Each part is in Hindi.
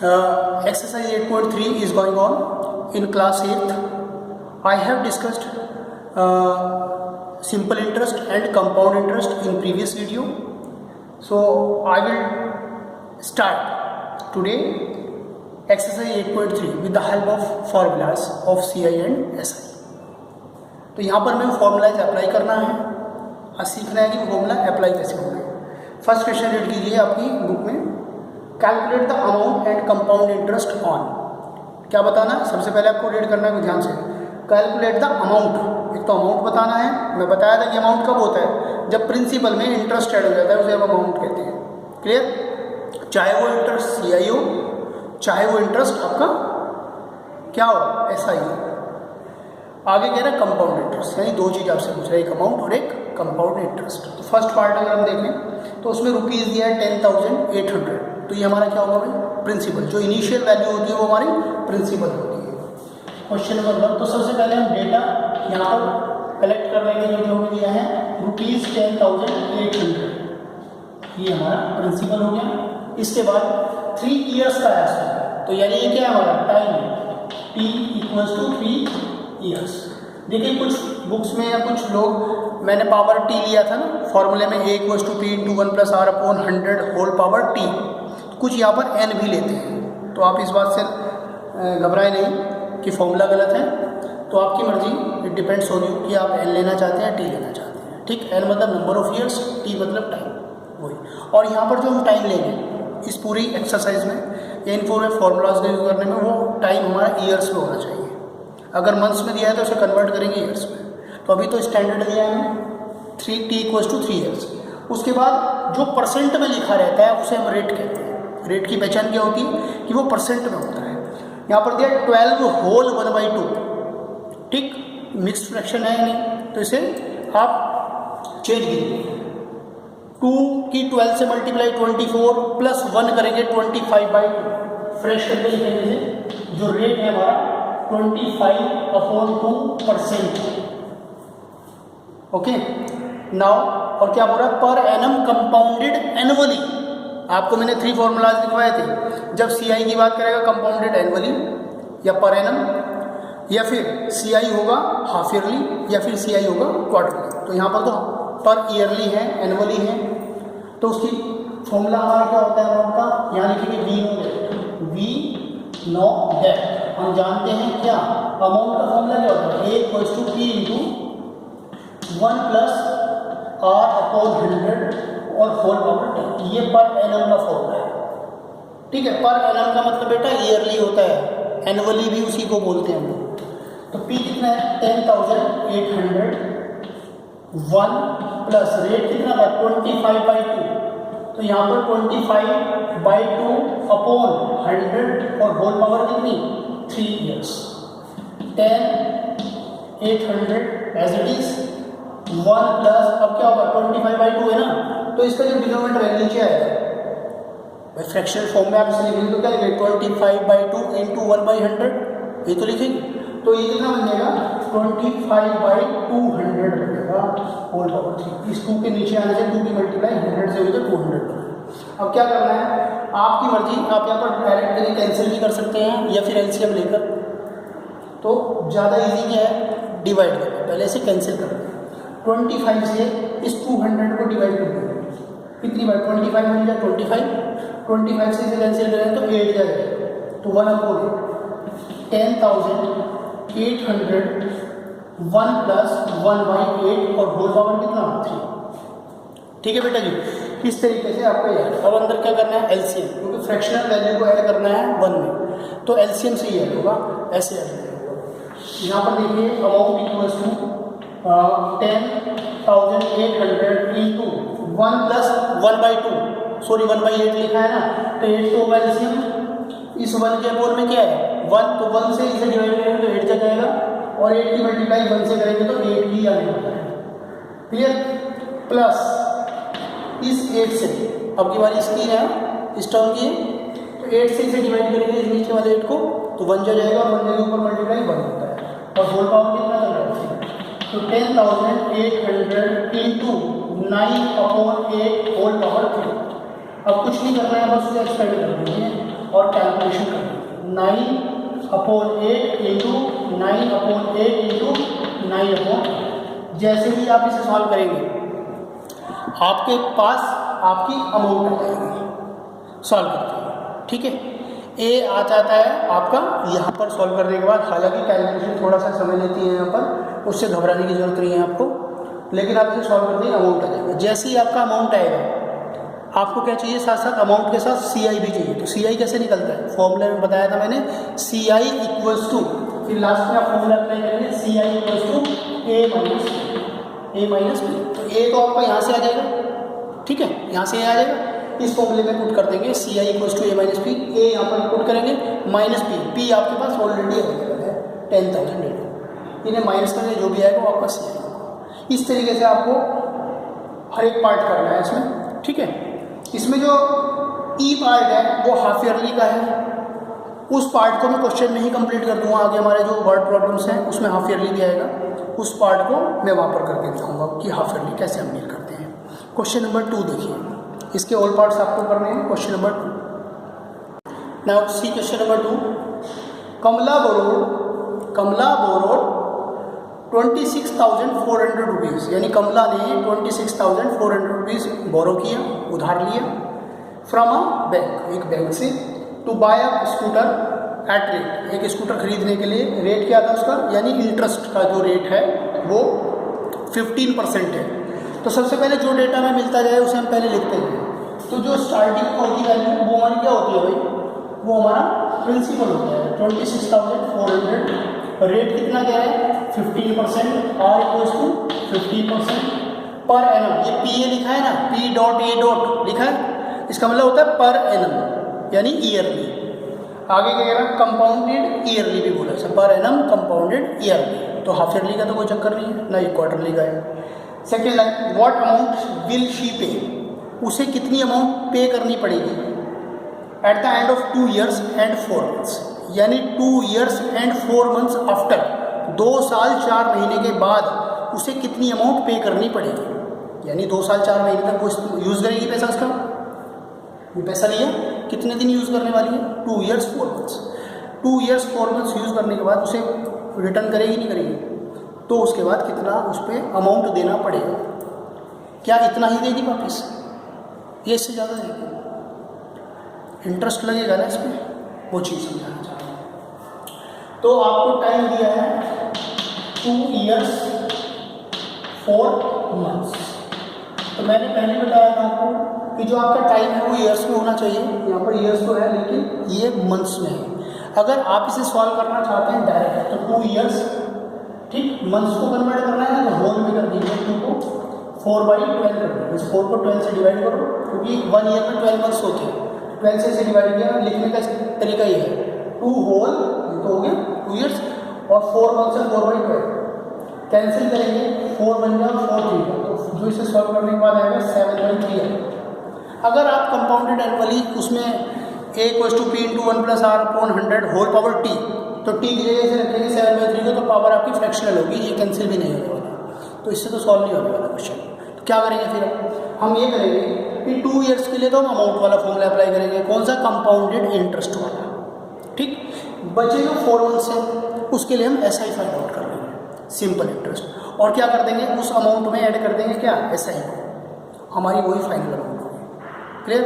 Exercise 8.3 is going on in class 8th. I have discussed simple interest and compound interest in previous video. So I will start today exercise 8.3 with the help of formulas of CI and SI. तो यहाँ पर मैं फॉर्मूलाइज अप्लाई करना है और सीखना है कि फॉर्मूला अप्लाई कैसे होना है। फर्स्ट क्वेश्चन रीड कीजिए आपकी बुक में, calculate the amount and compound interest on. क्या बताना है? सबसे पहले आपको रीड करना है ध्यान से, कैलकुलेट द अमाउंट। एक तो अमाउंट बताना है, मैं बताया था कि अमाउंट कब होता है, जब प्रिंसिपल में इंटरेस्ट ऐड हो जाता है, उसे हम अमाउंट कहते हैं। क्लियर? चाहे वो इंटरेस्ट CI हो, चाहे वो इंटरेस्ट आपका क्या हो, SI हो। आगे कह रहा है कंपाउंड इंटरेस्ट, यानी दो चीज़ आपसे पूछ रहा है, एक अमाउंट और एक कंपाउंड इंटरेस्ट। तो फर्स्ट पार्ट अगर हम देखें तो उसमें रुपीज़ दिया है 10,800, तो ये हमारा क्या होगा भाई? प्रिंसिपल। जो इनिशियल वैल्यू होती है वो हमारी प्रिंसिपल होती है। क्वेश्चन नंबर 1, तो सबसे पहले हम डेटा यहाँ पर कलेक्ट कर लेंगे जो हमें दिया है, रुपीज़ 10,800, ये हमारा प्रिंसिपल हो गया। इसके बाद 3 ईयर्स का है, तो यानी ये क्या है हमारा टाइम, T = 3 ईयर्स। देखिए कुछ बुक्स में या कुछ लोग, मैंने पावर T लिया था ना फॉर्मूले में, A = P × 1 + R/100 whole power T। कुछ यहाँ पर N भी लेते हैं, तो आप इस बात से घबराए नहीं कि फॉर्मूला गलत है। तो आपकी मर्जी, इट डिपेंड्स ऑन यू कि आप N लेना चाहते हैं, T लेना चाहते हैं। ठीक, N मतलब नंबर ऑफ ईयर्स, T मतलब टाइम, वही। और यहाँ पर जो हम टाइम लेंगे इस पूरी एक्सरसाइज में, इन पूरे फॉर्मूलाज यूज करने में, वो टाइम हमारा ईयर्स में होना चाहिए। अगर मंथ्स में दिया है तो उसे कन्वर्ट करेंगे ईयर्स में। तो अभी तो स्टैंडर्ड दिया है 3T = 3 ईयर्स। उसके बाद जो परसेंट में लिखा रहता है उसे हम रेट कहते हैं। रेट की पहचान क्या होती है कि वो परसेंट में होता है। यहाँ पर दिया 12 होल 1/2। ठीक, मिक्स्ड फ्रैक्शन है नहीं, तो इसे आप चेंज कीजिए। 2 की 12 से मल्टीप्लाई 24 प्लस 1 करेंगे 25/2। फ्रेश करके लिखेंगे जो रेट है हमारा 25/2%। ओके, नाउ और क्या बोल रहा है, पर एनम कंपाउंडेड एनुअली। आपको मैंने 3 फॉर्मूलाज लिखवाए थे। जब CI की बात करेगा कंपाउंडेड एनुअली या पर एनम, या फिर CI होगा हाफ ईयरली, या फिर CI होगा क्वार्टरली। तो यहाँ पर तो पर ईयरली है, एनुअली है, तो उसकी फॉर्मूला हमारा क्या होता है अमाउंट का, यहाँ लिखेंगे वी नो दैट। हम जानते हैं क्या अमाउंट का फॉर्मूला क्या होता है, A = P × 1 + R/100 और होल पावर 10। ये पर एनम का फॉर्मूला है। ठीक है, पर एनम का मतलब बेटा ईयरली होता है, एनुअली भी उसी को बोलते हैं हम लोग। तो P कितना है 10,800, 1 प्लस रेट कितना था 25/2, तो यहाँ पर 25/2 अपॉन 100 और होल पावर कितनी 3 years. 10,800 as it is 1 plus, अब क्या होगा 25/2 है ना, तो इसका जो डिनोमिनेटर है नीचे आएगा। फ्रैक्शनल फॉर्म में आप इसे लिखेंगे तो क्या लिखेंगे 25/2 × 1/100, ये तो लिखेंगे। तो ये कितना बन जाएगा 25/200 बनेगा होल पावर 3। इस 2 के नीचे आने से 2 की मल्टीप्लाई 100 से हुई तो 200 बनेगा। अब क्या करना है, आपकी मर्जी, आप यहाँ पर डायरेक्ट करिए, कैंसिल भी कर सकते हैं या फिर LCM लेकर। तो ज़्यादा इजी क्या है, डिवाइड करना। पहले से कैंसिल करना, 25 से इस 200 को डिवाइड कर देंगे। कितनी बार 25 बन जाए 25 से इसे कैंसिल करें तो 8 जाएगा, तो 1/8 10,800 1 + 1/8 और होल पावर कितना 3। ठीक है बेटा जी, इस तरीके से आपको याद। अब अंदर क्या करना है LCM, क्योंकि फ्रैक्शनल वैल्यू को ऐड करना है 1 में, तो LCM से ये ऐड होगा, ऐसे ऐड होगा। यहाँ पर देखिए अमाउंट = 10,800 × 1 + 1/2, सॉरी 1/8 लिखा है ना, तो 8 तो LCM, इस 1 के अपोन में क्या है 1, तो 1 से इसे डिवाइड करेंगे तो 8 जा जाएगा, और 8 की मल्टीप्लाई 1 से करेंगे तो 8 ही आने वाला है। क्लियर? प्लस इस 8 से, अब की बारी इसकी है, इस टर्म की, तो 8 से इसे डिवाइड करेंगे इस नीचे वाले 8 को, तो 1 जा जाएगा, और 1 के ऊपर मल्टीप्लाई 1 होता है, और होल पावर कितना चल रहा है, तो 10,800 × 9/8 होल पावर 3। अब कुछ नहीं करना है, बस उसे एक्सपेंड कर देंगे। और कैलकुलेशन करनी है। 9/8 इंटू 9/8 इंटू 9/8। जैसे ही आप इसे सॉल्व करेंगे आपके पास आपकी अमाउंट आ जाएगी सॉल्व करते हैं, ठीक है। ए आ जाता है आपका यहाँ पर सॉल्व करने के बाद। हालांकि कैलकुलेशन थोड़ा सा समय लेती है यहाँ पर, उससे घबराने की जरूरत नहीं है आपको, लेकिन आप इसे सॉल्व करते ही अमाउंट आ जाएगा। जैसे ही आपका अमाउंट आएगा आपको क्या चाहिए, साथ साथ अमाउंट के साथ सी आई भी चाहिए। तो सी आई कैसे निकलता है, फॉर्मूले में बताया था मैंने, सी आई इक्वल्स टू, फिर लास्ट में आप फॉर्मूला अप्लाई करेंगे, C I equals to A minus B. तो ए तो आपका यहाँ से आ जाएगा, ठीक है, यहाँ से आ जाएगा। इस फॉर्मूले में पुट कर देंगे C I equals to A minus P. A यहाँ पर पुट करेंगे माइनस पी, पी आपके पास ऑलरेडी अवेलेबल है 10,000। इन्हें माइनस करके जो भी आएगा वो आपका सी आई। इस तरीके से आपको हर एक पार्ट करना है इसमें, ठीक है। इसमें जो ई पार्ट है वो हाफ ईयरली का है, उस पार्ट को मैं क्वेश्चन में ही कंप्लीट कर दूंगा। आगे हमारे जो वर्ड प्रॉब्लम्स हैं उसमें हाफ ईयरली भी आएगा, उस पार्ट को मैं वहाँ पर करके दिखाऊंगा कि हाफ ईयरली कैसे हम डील करते हैं। क्वेश्चन नंबर 2 देखिए, इसके ऑल पार्ट्स आपको करने हैं। Question number 2, now see question number 2। Kamala borrowed 26,400 rupees, यानी कमला ने 26,400 रुपीज़ बोरो किया, उधार लिया, फ्रॉम अ बैंक, एक बैंक से, to buy a scooter at rate, एक स्कूटर खरीदने के लिए। रेट क्या था उसका, यानी इंटरेस्ट का जो रेट है वो 15% है। तो सबसे पहले जो डेटा में मिलता जाए उसे हम पहले लिखते हैं। तो जो स्टार्टिंग में होगी वैल्यू वो हमारी क्या होती है भाई, वो हमारा प्रिंसिपल होता है 26,400। रेट कितना क्या है 15%, are equals to 15% per annum. ये पी ए लिखा है ना, पी डॉट ए डॉट लिखा है, इसका मतलब होता है पर एनम यानी ईयरली। आगे क्या कह रहा है, कंपाउंडेड ईयरली भी बोला है, पर एनम कंपाउंडेड ईयरली। तो हाफ ईयरली का तो कोई चक्कर नहीं है ना, ये क्वार्टरली का है। Second line, what amount will she पे, उसे कितनी अमाउंट पे करनी पड़ेगी at the end of 2 years and 4 months, यानी 2 years and 4 months आफ्टर, 2 साल 4 महीने के बाद उसे कितनी अमाउंट पे करनी पड़ेगी। यानी 2 साल 4 महीने तक वो यूज़ करेगी पैसा उसका, ये पैसा लिया, कितने दिन यूज़ करने वाली है 2 years 4 months। 2 years 4 months use करने के बाद उसे रिटर्न करेगी नहीं करेगी, तो उसके बाद कितना उस पर अमाउंट देना पड़ेगा। क्या इतना ही देगी वापस, ये इससे ज़्यादा देगी, इंटरेस्ट लगेगा ना इसमें, वो चीज़ समझाना चाहता हूँ। तो आपको टाइम दिया है 2 years 4 months। तो मैंने पहले बताया था आपको कि जो आपका टाइम है वो ईयर्स में होना चाहिए। यहाँ पर ईयर्स तो है लेकिन ये मंथ्स में है। अगर आप इसे सॉल्व करना चाहते हैं डायरेक्ट तो 2 years, ठीक, मंथ्स को कन्वर्ट करना है ना तो होल में कर दीजिए, 2 को 4/12 कर दो। इस 4 को 12 से डिवाइड करो, क्योंकि 1 year में 12 मंथ्स होते हैं। 12 से डिवाइड किया, लिखने का तरीका ये है 2 होल, ये तो हो गया 2 years, और 4 मंथ्स से 4/12 कैंसिल करेंगे, 4 बन गया 4 3 का, तो जो इसे सॉल्व करने के बाद आएगा 7/3 है। अगर आप कंपाउंडेड एनुअली उसमें a equals to p into 1 plus R upon 100 whole power t, तो t की जगह से रखेंगे 7/3 को, तो पावर आपकी फ्रैक्शनल होगी, ये कैंसिल भी नहीं होने वाला, तो इससे तो सॉल्व नहीं होने वाला क्वेश्चन। तो क्या करेंगे फिर हम ये करेंगे कि 2 years के लिए तो हम अमाउंट वाला फॉर्मूला अप्लाई करेंगे, कौन सा, कंपाउंडेड इंटरेस्ट वाला, ठीक। बचेगा 4 मंथ से, उसके लिए हम एस आई फाइंड आउट कर लेंगे, सिंपल इंटरेस्ट, और क्या कर देंगे उस अमाउंट में ऐड कर देंगे क्या, एस आई को, हमारी वही फाइनल अमाउंट होगी। क्लियर।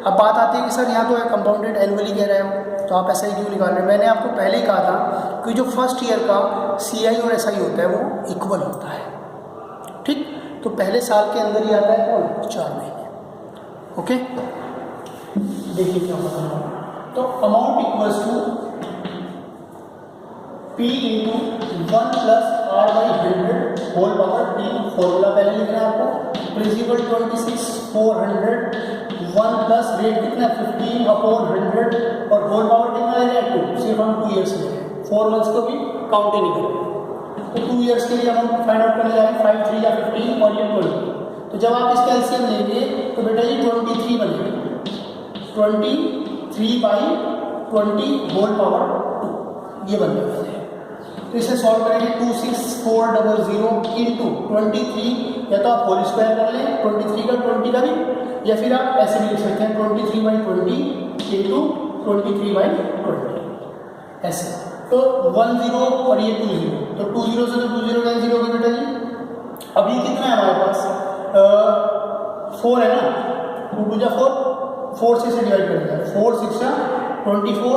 अब बात आती है कि सर यहाँ तो कंपाउंडेड एनुअली कह रहे हो, तो आप एस आई क्यों निकाल रहे हैं। मैंने आपको पहले ही कहा था कि जो फर्स्ट ईयर का सी आई और एस आई होता है वो इक्वल होता है, ठीक। तो पहले साल के अंदर ही आता है कौन, 4 महीने, ओके। देखिए क्या होता है, तो amount equals to P into 1 plus R/100 whole power T। Formula पहले लिखना है आपको, प्रिंसिपल 26,400, 1 प्लस रेट कितना 15/100 और होल पावर कितना ले रहे हैं 2, सिर्फ हम 2 years ले रहे हैं, 4 months को भी काउंट ही नहीं करेंगे। तो 2 years के लिए हम फाइंड आउट करने जा रहे हैं, 5 3 या 15 और ये 20। तो जब आप इसका एलसीएम लेंगे तो बेटा ये 23 बनेगा, 23/20 होल पावर 2, ये बन जाता है। तो इसे सॉल्व करेंगे 26,400 इंटू 23, या तो आप होल स्क्वायर कर लें 23 का 20 का भी, या फिर आप ऐसे भी लिख सकते हैं 23/20 इंटू 23/20 ऐसे। तो 1 0 और ये 2 0, तो 2 0 से तो 2 0 कैंसिल हो गए बेटा जी। अब ये कितना है हमारे पास 4 है ना, 2 2 जा 4, 4 से डिवाइड कर दिया, 4 6 जा 24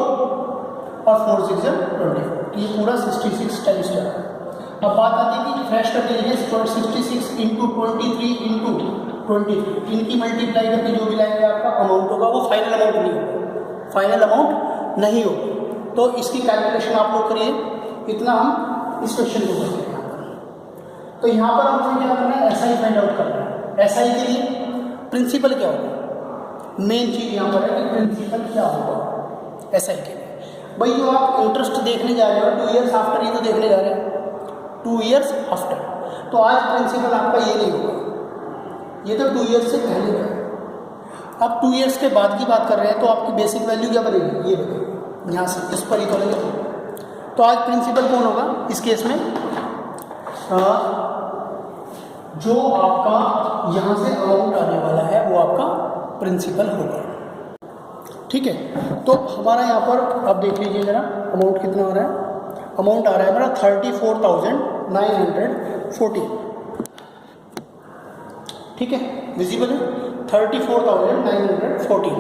और 4 6 जा 24, तो ये पूरा 66 टाइम्स का है। अब बात आती है कि फ्रेश करके लिखिए 66 इंटू 23 इंटू 23, इनकी मल्टीप्लाई करके जो भी लाएंगे आपका अमाउंट होगा वो फाइनल अमाउंट नहीं होगा, फाइनल अमाउंट नहीं होगा। तो इसकी कैलकुलेशन आप लोग करिए, इतना हम इस क्वेश्चन को करेंगे यहाँ पर। तो यहाँ पर हमने क्या करना है, SI फाइंड आउट करना है। SI के लिए प्रिंसिपल क्या होगा, मेन चीज़ यहाँ पर है कि प्रिंसिपल क्या होगा SI के लिए। भाई जो आप इंटरेस्ट देखने जा रहे हो 2 ईयर्स आफ्टर, ये तो देखने जा रहे हैं 2 ईयर्स आफ्टर, तो आज प्रिंसिपल आपका ये नहीं होगा, ये तो 2 ईयर्स से पहले का है। अब 2 ईयर्स के बाद की बात कर रहे हैं तो आपकी बेसिक वैल्यू क्या बनेगी, ये बनेगी यहाँ से इस पर ही तो लगेगा। तो आज प्रिंसिपल कौन होगा इस केस में, जो आपका यहाँ से अमाउंट आने वाला है वो आपका प्रिंसिपल होगा। ठीक है, तो हमारा यहाँ पर आप देख लीजिए जरा अमाउंट कितना हो रहा है। अमाउंट आ रहा है हमारा 34,940। ठीक है, विजिबल है 34,914,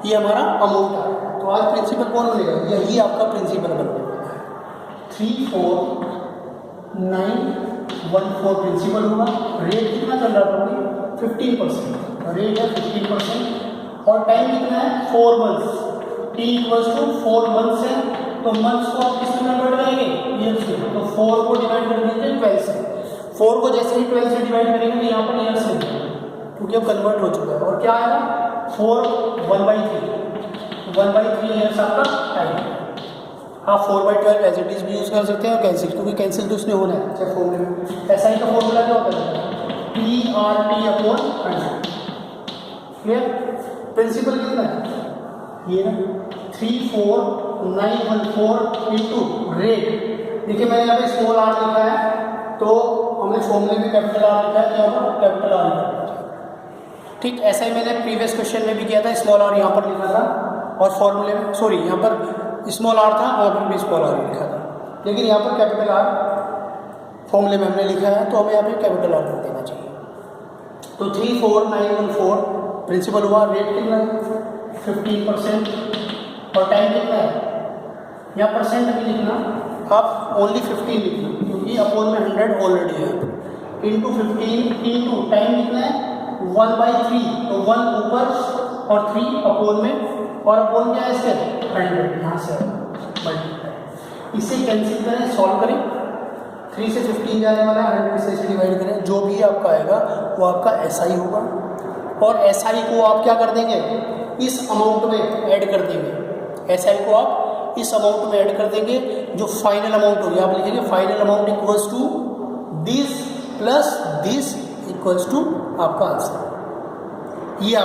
ये हमारा अमाउंट आ रहा है। तो आज प्रिंसिपल कौन बनेगा, यही आपका प्रिंसिपल बनेगा। 34,914 प्रिंसिपल होगा। रेट कितना चल रहा था, 15%, रेट है 15%, और टाइम कितना है 4 मंथ्स, T = 4 मंथ्स है। तो मंथ्स को आप किस में कन्वर्ट करेंगे, ईयर्स में, तो 4 को डिवाइड कर दीजिए 12 से। 4 को जैसे ही 12 से डिवाइड करेंगे तो यहाँ पर ईयर्स में, क्योंकि अब कन्वर्ट हो चुका है। और क्या आएगा 4 1/3 ईयर्स आपका टाइम। आप 4/12 एज इट इज भी यूज़ कर सकते हैं और कैंसिल, क्योंकि कैंसिल तो उसने होना है चाहे फॉर्मूले में। SI का फॉर्मूला क्या होता है, PRT/100। क्लियर, प्रिंसिपल कितना है ये ना 34,914 इंटू रेट। देखिए मैंने यहाँ पे स्मॉल r लिखा है, तो हमने फॉर्मूले में कैपिटल R लिखा है, यहाँ पर कैपिटल R लिखा है। ठीक, ऐसा ही मैंने प्रीवियस क्वेश्चन में भी किया था, स्मॉल r यहाँ पर लिखा था, और फॉर्मूले में सॉरी यहाँ पर स्मॉल r था, वहाँ पर भी स्मॉल r लिखा था, लेकिन यहाँ पर कैपिटल R फॉर्मूले में हमने लिखा है, तो हमें यहाँ पर कैपिटल R कर देना चाहिए। तो 34,914 प्रिंसिपल हुआ। रेट कितना है 15%, और टाइम कितना है, या परसेंट भी लिखना, आप ओनली 15 लिखना, क्योंकि अपोन में 100 ऑलरेडी है, इंटू 15 इंटू टाइम कितना है 1/3, तो 1 ऊपर और 3 अपोन में, और अपोन क्या है इससे 100, यहाँ से मल्टीप्लाई। इसे कैंसिल करें, सॉल्व करें, 3 से 15 जाने वाला है, 100 से इसे डिवाइड करें, जो भी आपका आएगा वो आपका SI होगा। और SI को आप क्या कर देंगे, इस अमाउंट में ऐड कर देंगे। SI को आप इस अमाउंट में ऐड कर देंगे, जो फाइनल अमाउंट होगी आप लिखेंगे final amount equals to this plus this equals to आपका आंसर। ये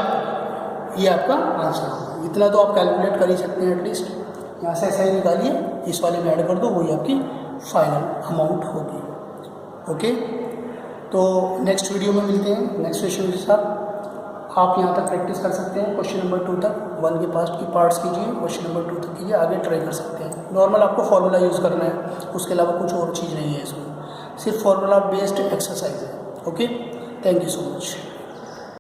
आपका आंसर होगा। इतना तो आप कैलकुलेट कर ही सकते हैं एटलीस्ट। यहाँ से SI निकालिए, इस वाले में ऐड कर दो, वही आपकी फाइनल अमाउंट होगी। ओके, तो नेक्स्ट वीडियो में मिलते हैं नेक्स्ट क्वेश्चन के साथ। आप यहाँ तक प्रैक्टिस कर सकते हैं, क्वेश्चन नंबर 2 तक 1 के पास्ट की पार्ट्स कीजिए, क्वेश्चन नंबर 2 तक कीजिए, आगे ट्राई कर सकते हैं। नॉर्मल आपको फार्मूला यूज़ करना है, उसके अलावा कुछ और चीज़ नहीं है इसमें, सिर्फ फार्मूला बेस्ड एक्सरसाइज है। Okay, thank you so much.